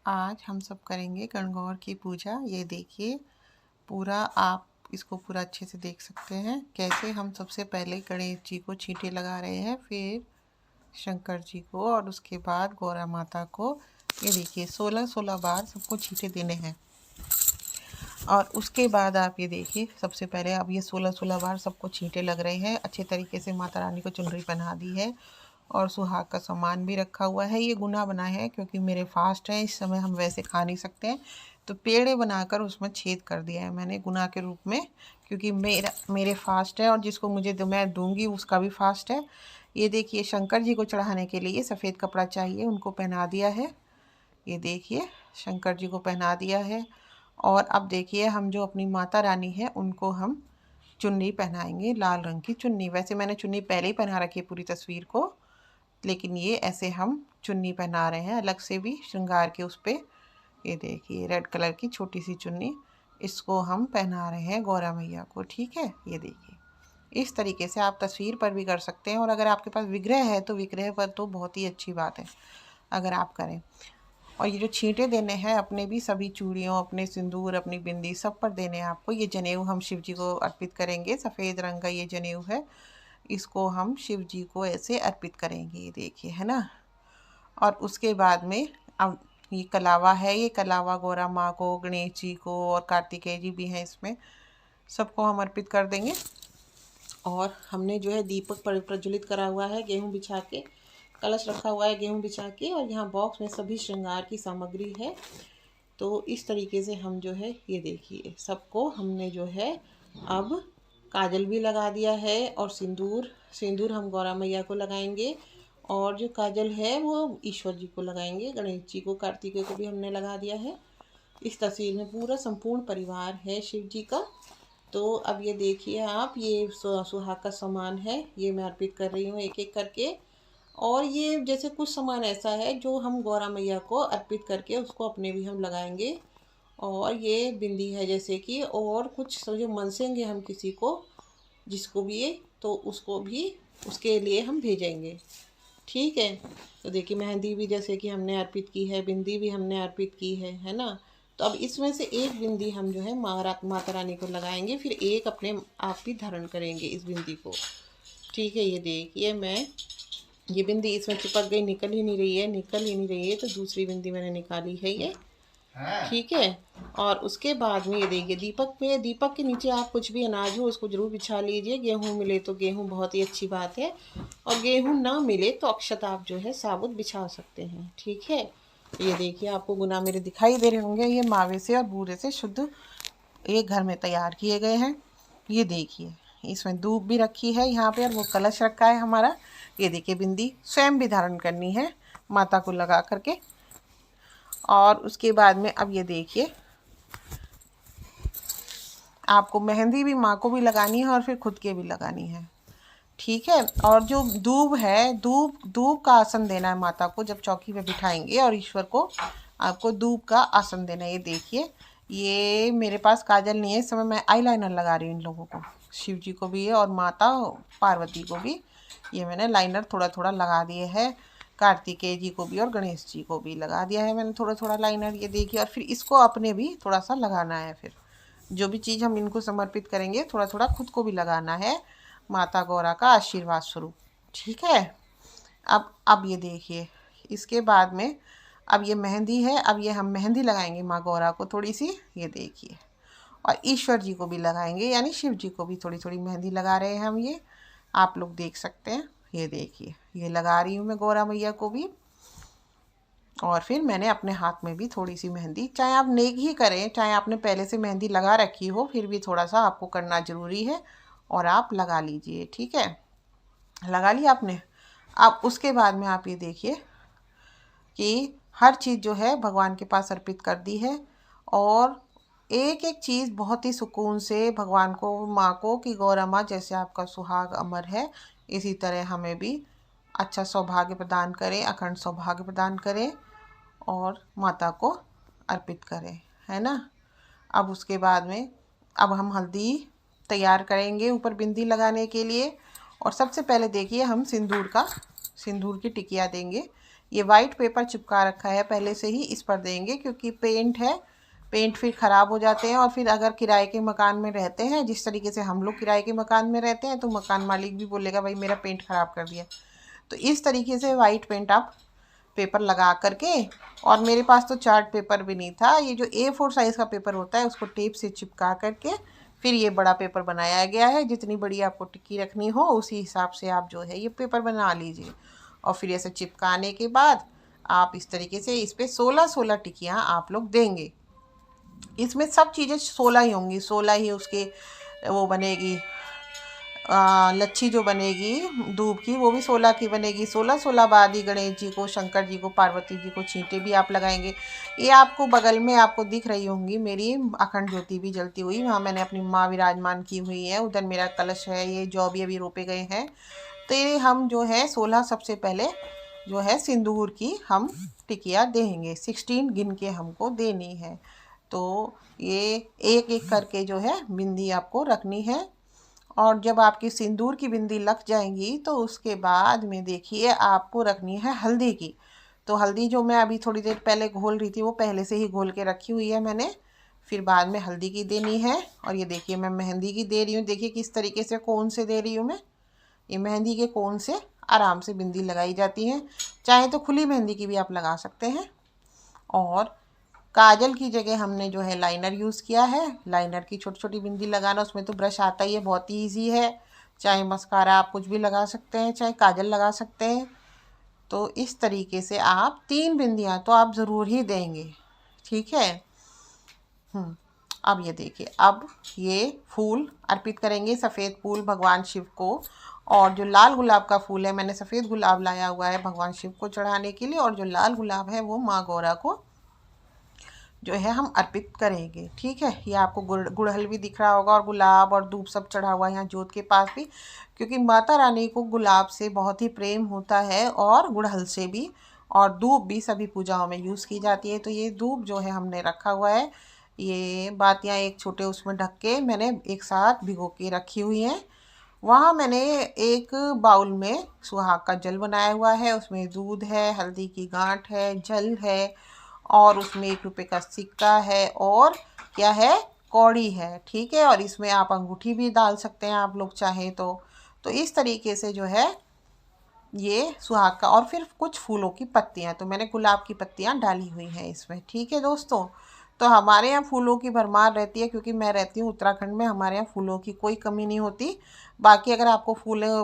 आज हम सब करेंगे गणगौर की पूजा। ये देखिए पूरा आप इसको पूरा अच्छे से देख सकते हैं कैसे हम सबसे पहले गणेश जी को छींटे लगा रहे हैं, फिर शंकर जी को और उसके बाद गौरा माता को। ये देखिए 16-16 बार सबको छींटे देने हैं। और उसके बाद आप ये देखिए सबसे पहले अब ये 16-16 बार सबको छींटे लग रहे हैं। अच्छे तरीके से माता रानी को चुनरी पहना दी है और सुहाग का सामान भी रखा हुआ है। ये गुना बना है क्योंकि मेरे फास्ट है, इस समय हम वैसे खा नहीं सकते हैं, तो पेड़े बनाकर उसमें छेद कर दिया है मैंने गुना के रूप में, क्योंकि मेरे फास्ट है और जिसको मैं दूंगी उसका भी फास्ट है। ये देखिए शंकर जी को चढ़ाने के लिए सफ़ेद कपड़ा चाहिए, उनको पहना दिया है। ये देखिए शंकर जी को पहना दिया है। और अब देखिए हम जो अपनी माता रानी है उनको हम चुन्नी पहनाएंगे, लाल रंग की चुन्नी। वैसे मैंने चुन्नी पहले ही पहना रखी है पूरी तस्वीर को, लेकिन ये ऐसे हम चुन्नी पहना रहे हैं अलग से भी श्रृंगार के उस पर। ये देखिए रेड कलर की छोटी सी चुन्नी, इसको हम पहना रहे हैं गौरा मैया को। ठीक है, ये देखिए इस तरीके से आप तस्वीर पर भी कर सकते हैं, और अगर आपके पास विग्रह है तो विग्रह पर तो बहुत ही अच्छी बात है अगर आप करें। और ये जो छींटे देने हैं अपने भी, सभी चूड़ियों, अपने सिंदूर, अपनी बिंदी सब पर देने हैं आपको। ये जनेऊ हम शिव जी को अर्पित करेंगे, सफ़ेद रंग का ये जनेऊ है, इसको हम शिव जी को ऐसे अर्पित करेंगे। ये देखिए है ना। और उसके बाद में अब ये कलावा है, ये कलावा गौरा माँ को, गणेश जी को और कार्तिकेय जी भी हैं इसमें, सबको हम अर्पित कर देंगे। और हमने जो है दीपक प्रज्वलित करा हुआ है, गेहूँ बिछा के कलश रखा हुआ है गेहूँ बिछा के, और यहाँ बॉक्स में सभी श्रृंगार की सामग्री है। तो इस तरीके से हम जो है ये देखिए सबको हमने जो है अब काजल भी लगा दिया है, और सिंदूर हम गौरा मैया को लगाएंगे, और जो काजल है वो ईश्वर जी को लगाएंगे, गणेश जी को, कार्तिकेय को भी हमने लगा दिया है। इस तस्वीर में पूरा संपूर्ण परिवार है शिव जी का। तो अब ये देखिए आप, ये सुहाग का सामान है, ये मैं अर्पित कर रही हूँ एक एक करके। और ये जैसे कुछ सामान ऐसा है जो हम गौरा मैया को अर्पित करके उसको अपने भी हम लगाएंगे। और ये बिंदी है जैसे कि, और कुछ जो मनसेंगे हम किसी को, जिसको भी ये, तो उसको भी उसके लिए हम भेजेंगे। ठीक है। तो देखिए मेहंदी भी जैसे कि हमने अर्पित की है, बिंदी भी हमने अर्पित की है ना। तो अब इसमें से एक बिंदी हम जो है माता रानी को लगाएंगे, फिर एक अपने आप भी धारण करेंगे इस बिंदी को। ठीक है, ये देखिए मैं ये बिंदी इसमें चिपक गई, निकल ही नहीं रही है, तो दूसरी बिंदी मैंने निकाली है ये। ठीक है। और उसके बाद में ये देखिए दीपक के नीचे आप कुछ भी अनाज हो उसको जरूर बिछा लीजिए। गेहूँ मिले तो गेहूँ बहुत ही अच्छी बात है, और गेहूँ ना मिले तो अक्षत आप जो है साबुत बिछा सकते हैं। ठीक है। ये देखिए आपको गुना मेरे दिखाई दे रहे होंगे, ये मावे से और बूरे से शुद्ध एक घर में तैयार किए गए हैं। ये देखिए इसमें दूब भी रखी है यहाँ पे, और वो कलश रखा है हमारा। ये देखिए बिंदी स्वयं भी धारण करनी है माता को लगा करके। और उसके बाद में अब ये देखिए आपको मेहंदी भी माँ को भी लगानी है और फिर खुद के भी लगानी है। ठीक है। और जो दूब है, दूब का आसन देना है माता को जब चौकी पे बिठाएंगे, और ईश्वर को आपको दूब का आसन देना है। ये देखिए ये मेरे पास काजल नहीं है इस समय, मैं आईलाइनर लगा रही हूँ इन लोगों को, शिव जी को भी है और माता पार्वती को भी। ये मैंने लाइनर थोड़ा थोड़ा लगा दिए है, कार्तिकेय जी को भी और गणेश जी को भी लगा दिया है मैंने थोड़ा थोड़ा लाइनर। ये देखिए, और फिर इसको अपने भी थोड़ा सा लगाना है। फिर जो भी चीज़ हम इनको समर्पित करेंगे थोड़ा थोड़ा खुद को भी लगाना है, माता गौरा का आशीर्वाद स्वरूप। ठीक है। अब ये देखिए इसके बाद में अब ये मेहंदी है, अब ये हम मेहंदी लगाएंगे माँ गौरा को थोड़ी सी। ये देखिए, और ईश्वर जी को भी लगाएंगे, यानी शिव जी को भी थोड़ी थोड़ी मेहंदी लगा रहे हैं हम। ये आप लोग देख सकते हैं। ये देखिए ये लगा रही हूँ मैं गौरा मैया को भी, और फिर मैंने अपने हाथ में भी थोड़ी सी मेहंदी, चाहे आप नेक ही करें, चाहे आपने पहले से मेहंदी लगा रखी हो, फिर भी थोड़ा सा आपको करना ज़रूरी है, और आप लगा लीजिए। ठीक है, लगा लिया आपने। अब उसके बाद में आप ये देखिए कि हर चीज़ जो है भगवान के पास अर्पित कर दी है, और एक एक चीज़ बहुत ही सुकून से भगवान को, माँ को, कि गौरा माँ जैसे आपका सुहाग अमर है इसी तरह हमें भी अच्छा सौभाग्य प्रदान करें, अखंड सौभाग्य प्रदान करें, और माता को अर्पित करें, है ना। अब उसके बाद में अब हम हल्दी तैयार करेंगे ऊपर बिंदी लगाने के लिए। और सबसे पहले देखिए हम सिंदूर की टिकिया देंगे। ये वाइट पेपर चिपका रखा है पहले से ही, इस पर देंगे क्योंकि पेंट है, पेंट फिर ख़राब हो जाते हैं। और फिर अगर किराए के मकान में रहते हैं, जिस तरीके से हम लोग किराए के मकान में रहते हैं, तो मकान मालिक भी बोलेगा भाई मेरा पेंट ख़राब कर दिया। तो इस तरीके से वाइट पेंट आप पेपर लगा करके, और मेरे पास तो चार्ट पेपर भी नहीं था, ये जो A4 साइज़ का पेपर होता है उसको टेप से चिपका करके फिर ये बड़ा पेपर बनाया गया है। जितनी बड़ी आपको टिक्की रखनी हो उसी हिसाब से आप जो है ये पेपर बना लीजिए। और फिर ऐसे चिपकाने के बाद आप इस तरीके से इस पर 16 टिक्कियाँ आप लोग देंगे। इसमें सब चीज़ें 16 ही होंगी, 16 ही उसके वो बनेगी, लच्छी जो बनेगी दूब की वो भी 16 की बनेगी। 16 बाद ही गणेश जी को, शंकर जी को, पार्वती जी को छींटे भी आप लगाएंगे। ये आपको बगल में आपको दिख रही होंगी मेरी अखंड ज्योति भी जलती हुई, वहाँ मैंने अपनी माँ विराजमान की हुई है। उधर मेरा कलश है, ये जौ भी अभी रोपे गए हैं। तो ये हम जो है 16 सबसे पहले जो है सिंदूर की हम टिकिया देंगे, 16 गिन के हमको देनी है। तो ये एक एक करके जो है बिंदी आपको रखनी है। और जब आपकी सिंदूर की बिंदी लग जाएंगी तो उसके बाद में देखिए आपको रखनी है हल्दी की। तो हल्दी जो मैं अभी थोड़ी देर पहले घोल रही थी वो पहले से ही घोल के रखी हुई है मैंने, फिर बाद में हल्दी की देनी है। और ये देखिए मैं मेहंदी की दे रही हूँ, देखिए किस तरीके से कोन से दे रही हूँ मैं। ये मेहंदी के कोन से आराम से बिंदी लगाई जाती है, चाहे तो खुली मेहंदी की भी आप लगा सकते हैं। और काजल की जगह हमने जो है लाइनर यूज़ किया है। लाइनर की छोटी छोटी बिंदी लगाना, उसमें तो ब्रश आता ही है, बहुत ही ईजी है। चाहे मस्कारा आप कुछ भी लगा सकते हैं, चाहे काजल लगा सकते हैं। तो इस तरीके से आप 3 बिंदियाँ तो आप ज़रूर ही देंगे, ठीक है। अब ये देखिए, अब ये फूल अर्पित करेंगे, सफ़ेद फूल भगवान शिव को। और जो लाल गुलाब का फूल है, मैंने सफ़ेद गुलाब लाया हुआ है भगवान शिव को चढ़ाने के लिए, और जो लाल गुलाब है वो माँ गौरा को जो है हम अर्पित करेंगे, ठीक है। ये आपको गुड़हल भी दिख रहा होगा, और गुलाब और धूप सब चढ़ा हुआ है यहाँ जोत के पास भी, क्योंकि माता रानी को गुलाब से बहुत ही प्रेम होता है, और गुड़हल से भी, और धूप भी सभी पूजाओं में यूज़ की जाती है। तो ये धूप जो है हमने रखा हुआ है, ये बातियाँ एक छोटे उसमें ढक के मैंने एक साथ भिगो के रखी हुई हैं। वहाँ मैंने एक बाउल में सुहाग का जल बनाया हुआ है, उसमें दूध है, हल्दी की गांठ है, जल है, और उसमें 1 रुपये का सिक्का है, और क्या है, कौड़ी है, ठीक है। और इसमें आप अंगूठी भी डाल सकते हैं आप लोग चाहें तो इस तरीके से जो है ये सुहाग का। और फिर कुछ फूलों की पत्तियां, तो मैंने गुलाब की पत्तियां डाली हुई हैं इसमें, ठीक है दोस्तों। तो हमारे यहाँ फूलों की भरमार रहती है, क्योंकि मैं रहती हूँ उत्तराखंड में, हमारे यहाँ फूलों की कोई कमी नहीं होती। बाकी अगर आपको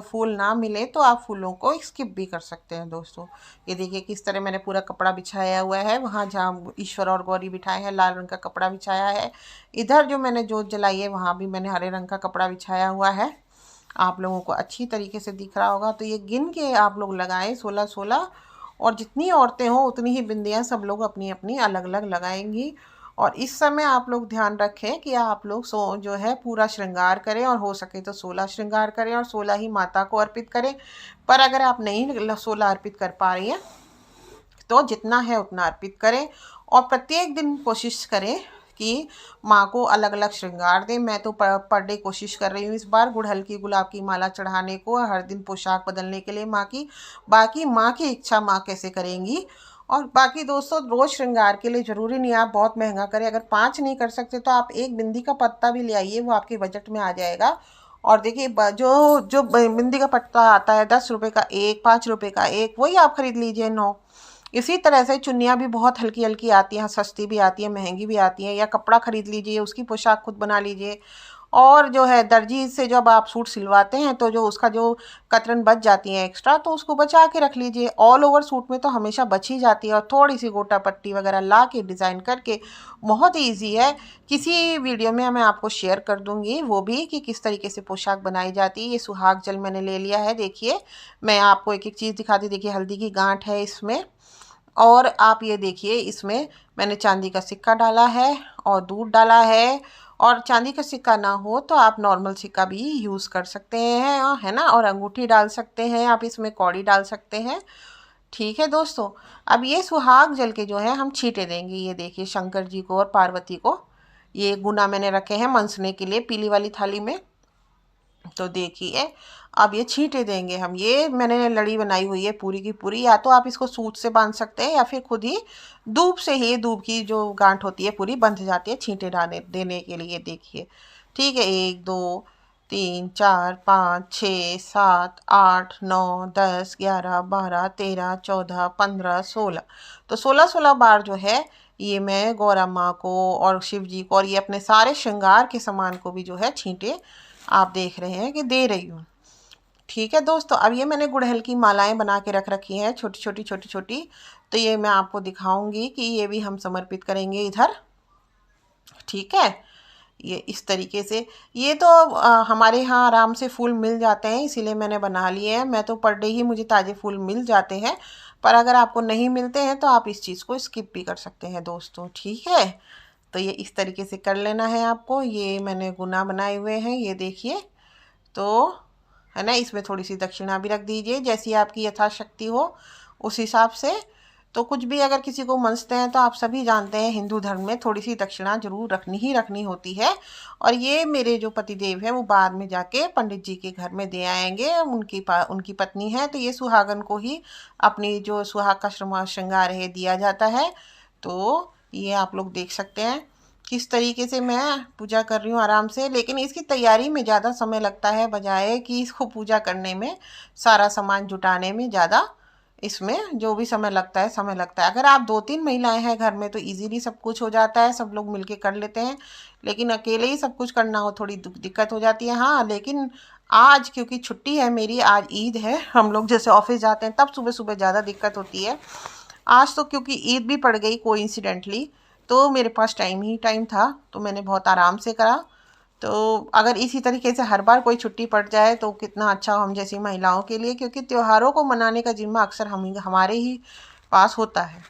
फूल ना मिले तो आप फूलों को स्किप भी कर सकते हैं दोस्तों। ये देखिए किस तरह मैंने पूरा कपड़ा बिछाया हुआ है, वहाँ जहाँ ईश्वर और गौरी बिठाए हैं लाल रंग का कपड़ा बिछाया है। इधर जो मैंने जोत जलाई है वहाँ भी मैंने हरे रंग का कपड़ा बिछाया हुआ है, आप लोगों को अच्छी तरीके से दिख रहा होगा। तो ये गिन के आप लोग लगाएं 16-16, और जितनी औरतें हों उतनी ही बिंदियाँ सब लोग अपनी अपनी अलग अलग लगाएंगी। और इस समय आप लोग ध्यान रखें कि आप लोग जो है पूरा श्रृंगार करें, और हो सके तो 16 श्रृंगार करें, और 16 ही माता को अर्पित करें। पर अगर आप नहीं 16 अर्पित कर पा रही हैं तो जितना है उतना अर्पित करें, और प्रत्येक दिन कोशिश करें कि माँ को अलग अलग श्रृंगार दें। मैं तो पर डे कोशिश कर रही हूँ इस बार गुड़हल की गुलाब की माला चढ़ाने को, हर दिन पोशाक बदलने के लिए माँ की। बाकी माँ की इच्छा माँ कैसे करेंगी। और बाकी दोस्तों रोज़ श्रृंगार के लिए ज़रूरी नहीं आप बहुत महंगा करें, अगर 5 नहीं कर सकते तो आप एक बिंदी का पत्ता भी ले आइए, वो आपके बजट में आ जाएगा। और देखिए जो जो बिंदी का पत्ता आता है 10 रुपये का एक, 5 रुपये का एक, वही आप खरीद लीजिए 9। इसी तरह से चुन्नियाँ भी बहुत हल्की हल्की आती हैं, सस्ती भी आती हैं, महंगी भी आती हैं, या कपड़ा ख़रीद लीजिए, उसकी पोशाक खुद बना लीजिए। और जो है दर्जी से जब आप सूट सिलवाते हैं तो जो उसका जो कतरन बच जाती है एक्स्ट्रा, तो उसको बचा के रख लीजिए। ऑल ओवर सूट में तो हमेशा बच ही जाती है, और थोड़ी सी गोटा पट्टी वगैरह ला के डिज़ाइन करके बहुत ही ईजी है। किसी वीडियो में मैं आपको शेयर कर दूँगी वो भी कि किस तरीके से पोशाक बनाई जाती है। ये सुहाग जल मैंने ले लिया है, देखिए मैं आपको एक एक चीज़ दिखाती। देखिए हल्दी की गांठ है इसमें, और आप ये देखिए इसमें मैंने चांदी का सिक्का डाला है और दूध डाला है। और चांदी का सिक्का ना हो तो आप नॉर्मल सिक्का भी यूज़ कर सकते हैं, है ना। और अंगूठी डाल सकते हैं आप, इसमें कौड़ी डाल सकते हैं, ठीक है दोस्तों। अब ये सुहाग जल के जो है हम छींटे देंगे। ये देखिए शंकर जी को और पार्वती को, ये गुना मैंने रखे हैं मनसने के लिए पीली वाली थाली में। तो देखिए अब ये छींटे देंगे हम। ये मैंने लड़ी बनाई हुई है पूरी की पूरी, या तो आप इसको सूत से बांध सकते हैं या फिर खुद ही धूप से ही, धूप की जो गांठ होती है पूरी बंध जाती है छींटे डालने देने के लिए। देखिए ठीक है, 1 2 3 4 5 6 7 8 9 10 11 12 13 14 15 16, तो 16 बार जो है ये मैं गौरा माँ को और शिव जी को और ये अपने सारे श्रृंगार के सामान को भी जो है छींटे आप देख रहे हैं कि दे रही हूँ। ठीक है दोस्तों, अब ये मैंने गुड़हल की मालाएं बना के रख रखी हैं छोटी छोटी छोटी छोटी, तो ये मैं आपको दिखाऊंगी कि ये भी हम समर्पित करेंगे इधर। ठीक है, ये इस तरीके से। ये तो हमारे यहाँ आराम से फूल मिल जाते हैं, इसीलिए मैंने बना लिए हैं। मैं तो पर डे ही मुझे ताज़े फूल मिल जाते हैं, पर अगर आपको नहीं मिलते हैं तो आप इस चीज़ को स्किप भी कर सकते हैं दोस्तों। ठीक है, तो ये इस तरीके से कर लेना है आपको। ये मैंने गुना बनाए हुए हैं, ये देखिए, तो है ना, इसमें थोड़ी सी दक्षिणा भी रख दीजिए जैसी आपकी यथाशक्ति हो उस हिसाब से। तो कुछ भी अगर किसी को मनते हैं तो आप सभी जानते हैं हिंदू धर्म में थोड़ी सी दक्षिणा जरूर रखनी होती है। और ये मेरे जो पतिदेव हैं वो बाद में जाके पंडित जी के घर में दे आएंगे, उनकी पत्नी है, तो ये सुहागन को ही अपनी जो सुहाग का श्रृंगार है दिया जाता है। तो ये आप लोग देख सकते हैं किस तरीके से मैं पूजा कर रही हूँ आराम से, लेकिन इसकी तैयारी में ज़्यादा समय लगता है बजाय कि इसको पूजा करने में, सारा सामान जुटाने में ज़्यादा इसमें जो भी समय लगता है समय लगता है। अगर आप 2-3 महिलाएं हैं घर में तो इजीली सब कुछ हो जाता है, सब लोग मिलके कर लेते हैं, लेकिन अकेले ही सब कुछ करना हो थोड़ी दिक्कत हो जाती है। हाँ, लेकिन आज क्योंकि छुट्टी है मेरी, आज ईद है, हम लोग जैसे ऑफिस जाते हैं तब सुबह सुबह ज़्यादा दिक्कत होती है। आज तो क्योंकि ईद भी पड़ गई कोइंसिडेंटली, तो मेरे पास टाइम ही टाइम था, तो मैंने बहुत आराम से करा। तो अगर इसी तरीके से हर बार कोई छुट्टी पड़ जाए तो कितना अच्छा हम जैसी महिलाओं के लिए, क्योंकि त्योहारों को मनाने का जिम्मा अक्सर हमारे ही पास होता है।